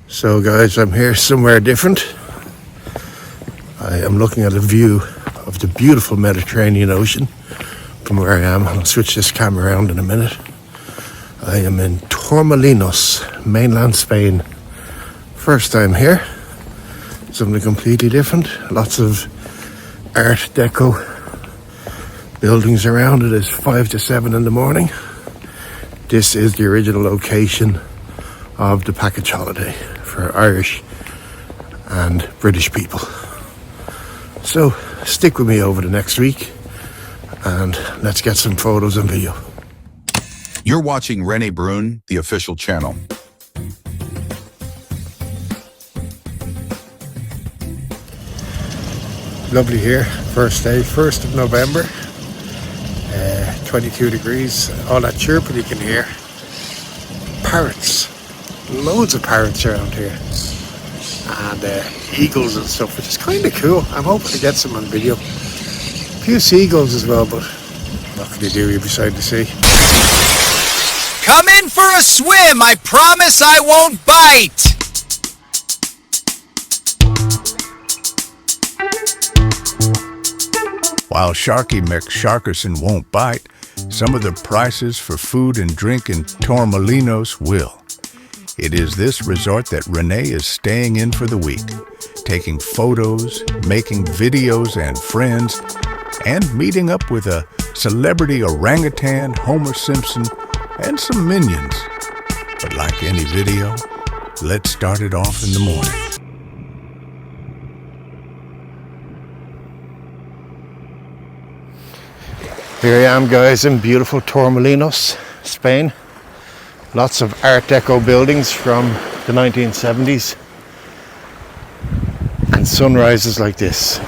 So guys, I'm here somewhere different. I am looking at a view of the beautiful Mediterranean Ocean from where I am. I'll switch this camera around in a minute. I am in Torrmolinos, mainland Spain. First time here. Something completely different. Lots of Art Deco buildings around. It is 5 to 7 in the morning. This is the original location of the package holiday for Irish and British people. So stick with me over the next week and let's get some photos and video. You're watching René Brun, the official channel. Lovely here, first day, 1st of November, 22 degrees, all that chirping you can hear. Parrots, loads of parrots around here, and eagles and stuff, which is kind of cool. I'm hoping to get some on video. A few seagulls as well, but what can you do, you're beside the sea. Come in for a swim, I promise I won't bite! While Sharky McSharkerson won't bite, some of the prices for food and drink in Torrmolinos will. It is this resort that René is staying in for the week, taking photos, making videos and friends, and meeting up with a celebrity orangutan, Homer Simpson, and some minions. But like any video, let's start it off in the morning. Here I am, guys, in beautiful Torremolinos, Spain. Lots of Art Deco buildings from the 1970s and sunrises like this.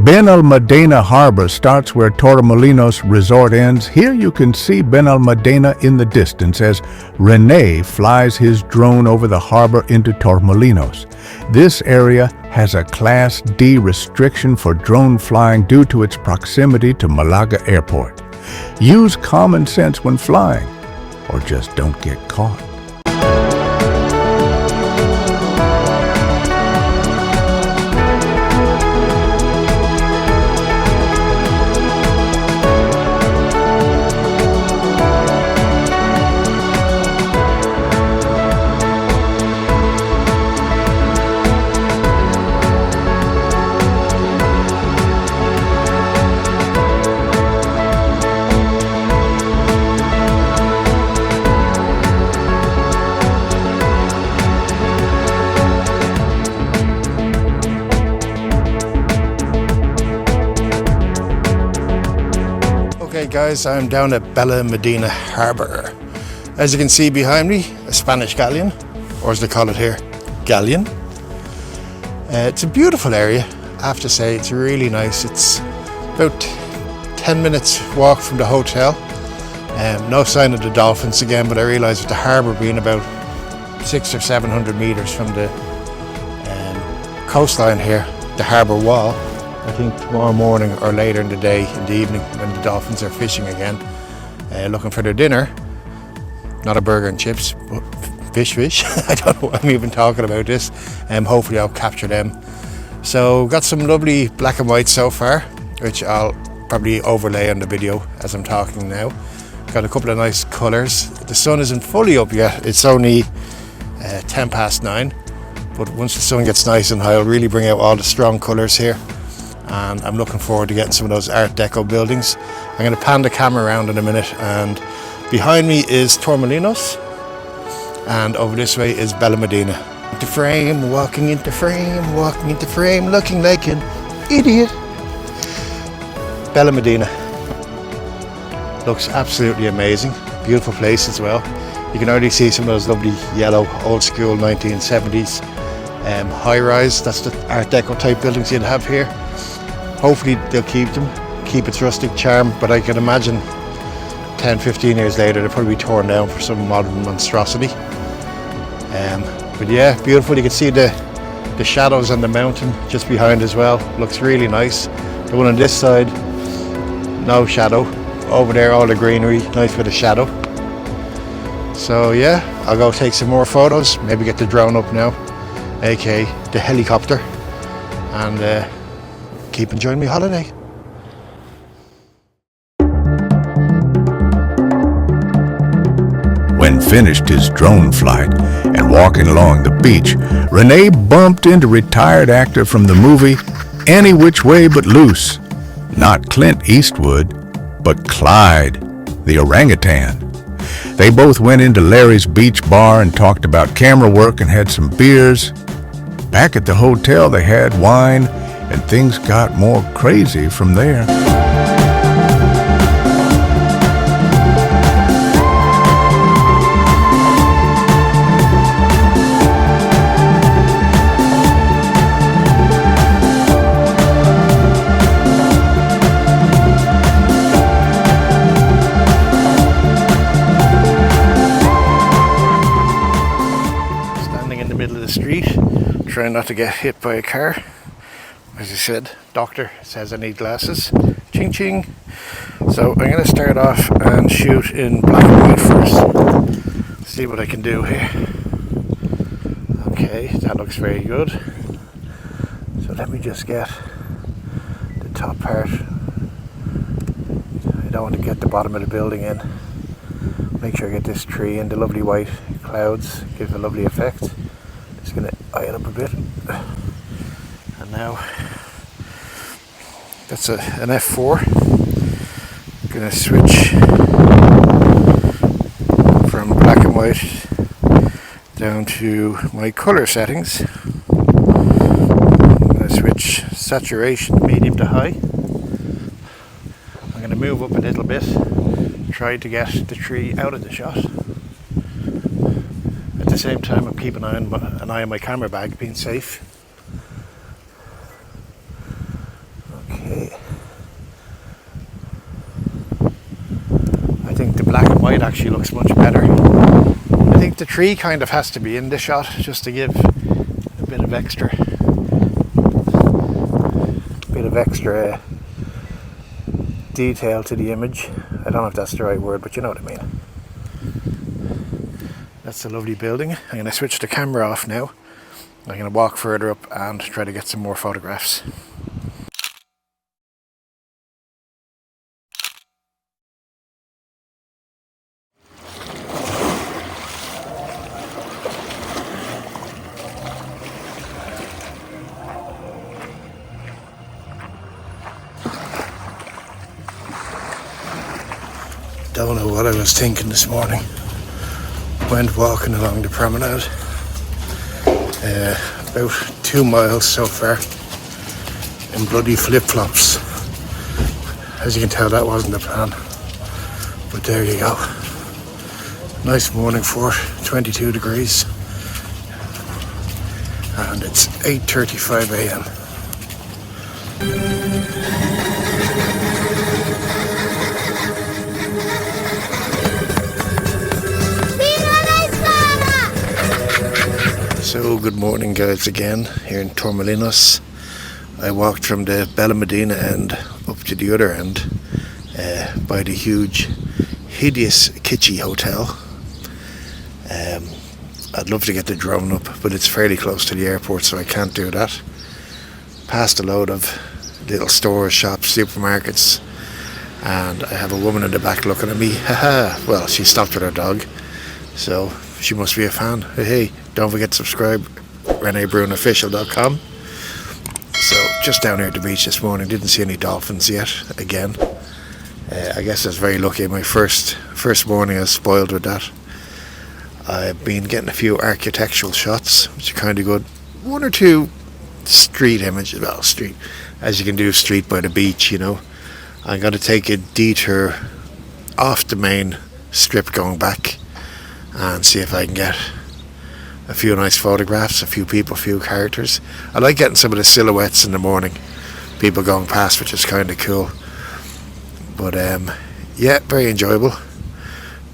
Benalmádena Harbor starts where Torremolinos Resort ends. Here you can see Benalmádena in the distance as René flies his drone over the harbor into Torremolinos. This area has a Class D restriction for drone flying due to its proximity to Malaga Airport. Use common sense when flying, or just don't get caught. Okay guys, I'm down at Benalmádena Harbor. As you can see behind me, a Spanish galleon, or as they call it here, galleon. It's a beautiful area, I have to say. It's really nice. It's about 10 minutes walk from the hotel. No sign of the dolphins again, but I realise with the harbour being about 600 or 700 metres from the coastline here, the harbour wall, I think tomorrow morning or later in the day, in the evening, when the dolphins are fishing again, looking for their dinner, not a burger and chips, but fish. I don't know why I'm even talking about this. Hopefully I'll capture them. So got some lovely black and white so far, which I'll probably overlay on the video as I'm talking now. Got a couple of nice colours. The sun isn't fully up yet. It's only 10 past 9, but once the sun gets nice and high, it'll really bring out all the strong colours here. And I'm looking forward to getting some of those Art Deco buildings. I'm going to pan the camera around in a minute, and behind me is Torremolinos, and over this way is Benalmádena. Into frame, walking into frame, looking like an idiot. Benalmádena looks absolutely amazing. beautiful place as well. You can already see some of those lovely yellow old school 1970s high-rise. That's the Art Deco type buildings you'd have here. Hopefully they'll keep its rustic charm, but I can imagine 10-15 years later they'll probably be torn down for some modern monstrosity. But yeah, beautiful. You can see the shadows on the mountain just behind as well. Looks really nice. The one on this side, no shadow. Over there, all the greenery, nice bit of shadow. So yeah, I'll go take some more photos, maybe get the drone up now, aka the helicopter, and keep enjoying my holiday. When finished his drone flight and walking along the beach, Rene bumped into retired actor from the movie Any Which Way But Loose. Not Clint Eastwood, but Clyde, the orangutan. They both went into Larry's beach bar and talked about camera work and had some beers. Back at the hotel they had wine, and things got more crazy from there. Trying not to get hit by a car. As I said, doctor says I need glasses. Ching ching. So I'm going to start off and shoot in black and white first. See what I can do here. Okay, that looks very good. So let me just get the top part. I don't want to get the bottom of the building in. Make sure I get this tree and the lovely white clouds. Give a lovely effect. Just going to eye it up a bit. And now that's an f4. I'm going to switch from black and white down to my color settings. I'm going to switch saturation medium to high. I'm going to move up a little bit, try to get the tree out of the shot. At the same time, I'm keeping an eye on my camera bag, being safe. Okay. I think the black and white actually looks much better. I think the tree kind of has to be in the shot just to give a bit of extra detail to the image. I don't know if that's the right word, but you know what I mean. That's a lovely building. I'm going to switch the camera off now. I'm going to walk further up and try to get some more photographs. Don't know what I was thinking this morning. Went walking along the promenade, about 2 miles so far, in bloody flip-flops. As you can tell, that wasn't the plan, but there you go. Nice morning for 22 degrees, and it's 8:35 a.m. So good morning guys again here in Torrmolinos. I walked from the Bella Medina end up to the other end by the huge, hideous, kitschy hotel. I'd love to get the drone up, but it's fairly close to the airport, so I can't do that. Past a load of little stores, shops, supermarkets, and I have a woman in the back looking at me. Haha, well, she stopped with her dog, so she must be a fan. Hey, don't forget to subscribe, renebrunofficial.com. So just down here at the beach this morning, didn't see any dolphins yet again. I guess I was very lucky. My first morning I was spoiled with that. I've been getting a few architectural shots, which are kind of good. 1 or 2 street images, well, street, as you can do street by the beach, you know. I'm going to take a detour off the main strip going back and see if I can get a few nice photographs, a few people, a few characters. I like getting some of the silhouettes in the morning, people going past, which is kind of cool. But yeah, very enjoyable.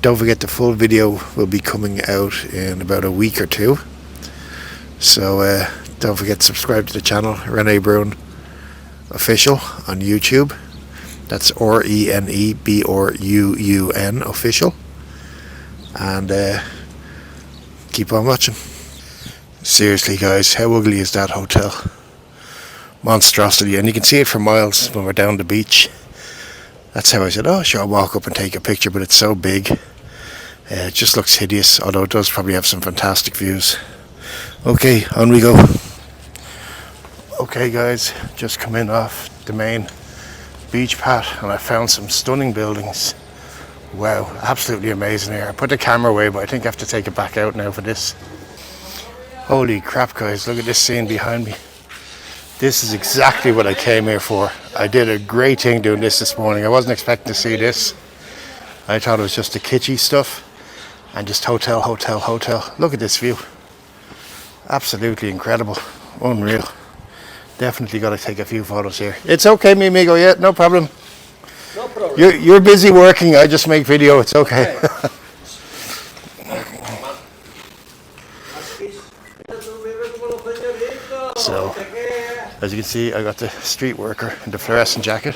Don't forget the full video will be coming out in about a week or two. So don't forget to subscribe to the channel, Rene Brune Official on YouTube. That's RENEBRUUN Official. And keep on watching. Seriously guys, how ugly is that hotel? Monstrosity, and you can see it for miles when we're down the beach. That's how I said, oh sure, I'll walk up and take a picture, but it's so big. It just looks hideous, although it does probably have some fantastic views. Okay, on we go. Okay guys, just come in off the main beach path and I found some stunning buildings. Wow, absolutely amazing here. I put the camera away, but I think I have to take it back out now for this. Holy crap guys, look at this scene behind me. This is exactly what I came here for. I did a great thing doing this morning. I wasn't expecting to see this. I thought it was just the kitschy stuff and just hotel, hotel, hotel. Look at this view. Absolutely incredible. Unreal. Definitely got to take a few photos here. It's okay, mi amigo. Yeah, no problem. No problem. You're busy working. I just make video. It's okay. So, as you can see, I got the street worker in the fluorescent jacket.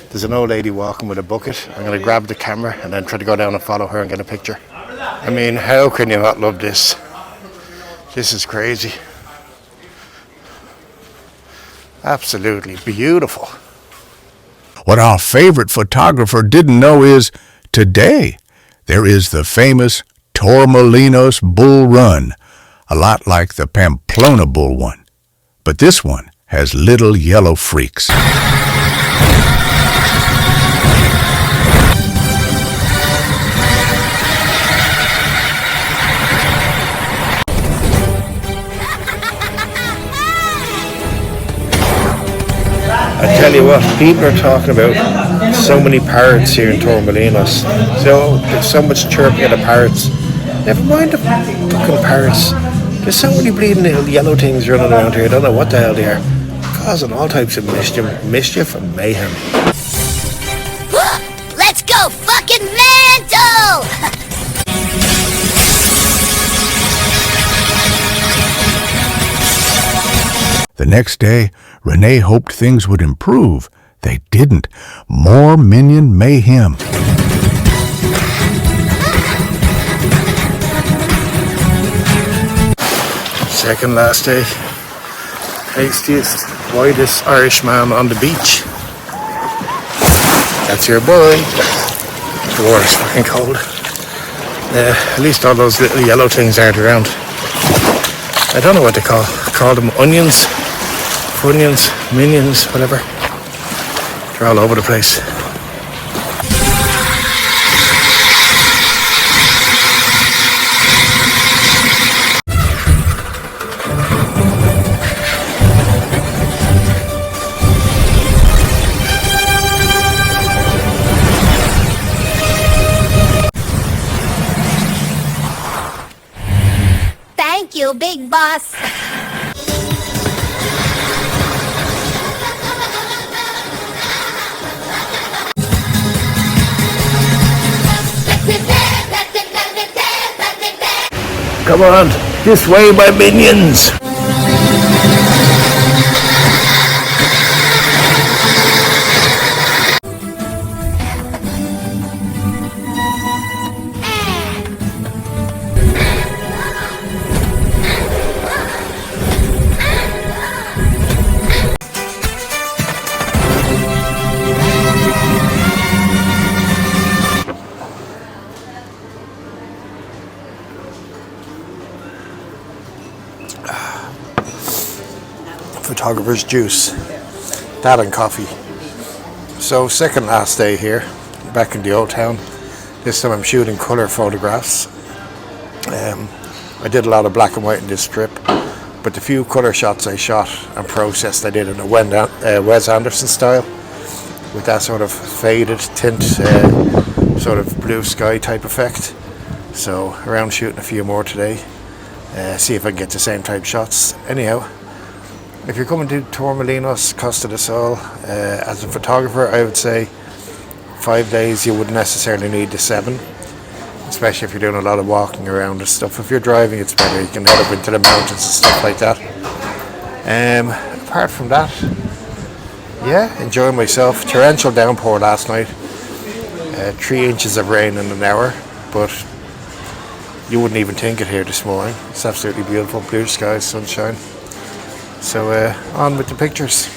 There's an old lady walking with a bucket. I'm going to grab the camera and then try to go down and follow her and get a picture. I mean, how can you not love this? This is crazy. Absolutely beautiful. What our favorite photographer didn't know is, today, there is the famous Torrmolinos Bull Run, a lot like the Pamplona Bull one. But this one has little yellow freaks. I tell you what, people are talking about so many parrots here in Torrmolinos. So there's so much chirping of the parrots. Never mind the fucking parrots. There's so many bleeding little yellow things running around here. I don't know what the hell they are. Causing all types of mischief and mayhem. Let's go fucking mental! The next day, Rene hoped things would improve. They didn't. More minion mayhem. Second last day. Tastiest, whitest Irishman on the beach. That's your boy. The water's fucking cold. At least all those little yellow things aren't around. I don't know what they call them, onions, funyuns, minions, whatever. They're all over the place. Thank you, big boss. Come on, this way, my minions! Photographer's juice, that and coffee. So second last day here, back in the old town. This time I'm shooting colour photographs. I did a lot of black and white in this strip, but the few colour shots I shot and processed I did in a Wes Anderson style, with that sort of faded tint sort of blue sky type effect. So around shooting a few more today, see if I can get the same type shots. Anyhow, if you're coming to Torrmolinos, Costa del Sol, as a photographer, I would say 5 days. You wouldn't necessarily need the 7, especially if you're doing a lot of walking around and stuff. If you're driving, it's better. You can head up into the mountains and stuff like that. Apart from that, yeah, enjoying myself. Torrential downpour last night, 3 inches of rain in an hour, but you wouldn't even think it here this morning. It's absolutely beautiful, blue skies, sunshine. So on with the pictures.